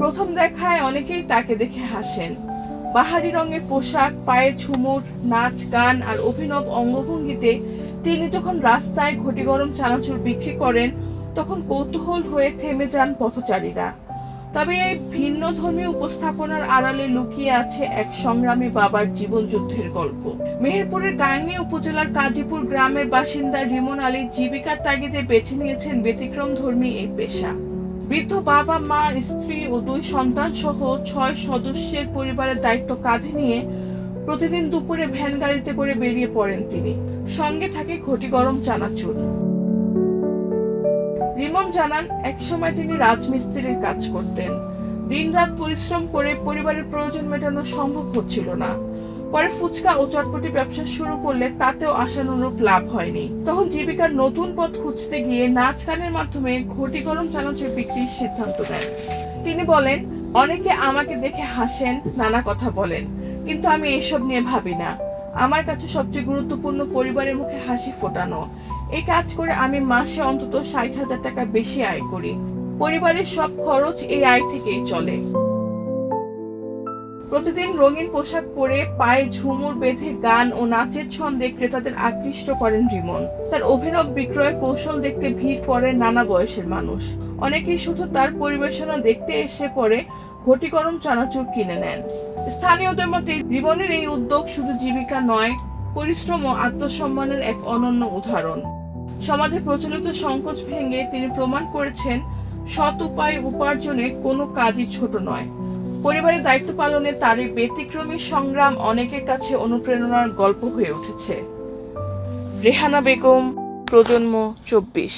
প্রথম দেখায় অনেকেই তাকে দেখে হাসেন। বাহারি রঙের পোশাক, পায়ে ঝুমুর, নাচ গান আর অভিনব অঙ্গভঙ্গিতে তিনি যখন রাস্তায় ঘটি গরম চানাচুর বিক্রি করেন, তখন কৌতূহল হয়ে থেমে যান পথচারীরা। তবে এই ভিন্ন ধর্মীয় উপস্থাপনার আড়ালে লুকিয়ে আছে এক সংগ্রামী বাবার জীবন যুদ্ধের গল্প। মেহেরপুরের গাংনী উপজেলার কাজীপুর গ্রামের বাসিন্দা রিমন আলী জীবিকার তাগিদে বেছে নিয়েছেন ব্যতিক্রম ধর্মী এই পেশা। বৃদ্ধ বাবা, মা, স্ত্রী ও 2 সন্তান সহ 6 সদস্যের পরিবারের দায়িত্ব কাঁধে নিয়ে প্রতিদিন দুপুরে ভ্যান গাড়িতে করে বেরিয়ে পড়েন তিনি। সঙ্গে থাকে ঘটি গরম চানাচুর। রিমন জানান, একসময় তিনি রাজমিস্ত্রির কাজ করতেন। দিনরাত পরিশ্রম করে পরিবারের প্রয়োজন মেটানো সম্ভব হচ্ছিল না। পরে ফুচকা ও চটপটি ব্যবসা শুরু করলে তাতেও আশানুরূপ লাভ হয়নি। তখন জীবিকার নতুন পথ খুঁজতে গিয়ে নাচ গানের মাধ্যমে ঘটি গরম চানাচুর বিক্রির সিদ্ধান্ত নেন। তিনি বলেন, অনেকে আমাকে দেখে হাসেন, নানা কথা বলেন, কিন্তু আমি এসব নিয়ে ভাবি না। আমার কাছে সবচেয়ে গুরুত্বপূর্ণ পরিবারের মুখে হাসি ফোটানো। এই কাজ করে আমি মাসে অন্তত 60,000 টাকা বেশি আয় করি। পরিবারের সব খরচ এই আয় থেকেই চলে। প্রতিদিন রঙিন পোশাক পরে পায়ে ঝুমুর বেঁধে গান ও নাচের ছন্দে ক্রেতাদের আকৃষ্ট করেন রিমন। তার অভিনব বিক্রয় কৌশল দেখতে ভিড় করে নানা বয়সের মানুষ। অনেকেই শুধু তার পরিবেশনা দেখতে এসে পরে ঘটি গরম চানাচুর কিনে নেন। স্থানীয়দের মতে রিমনের এই উদ্যোগ শুধু জীবিকা নয়, পরিশ্রম ও আত্মসম্মানের এক অনন্য উদাহরণ। সমাজে প্রচলিত সংকোচ ভেঙে তিনি প্রমাণ করেছেন, সৎ উপায়ে উপার্জনে কোনো কাজই ছোট নয়। পরিবারের দায়িত্ব পালনে তার এই ব্যতিক্রমী সংগ্রাম অনেকের কাছে অনুপ্রেরণার গল্প হয়ে উঠেছে। রেহানা বেগম, প্রজন্ম 24।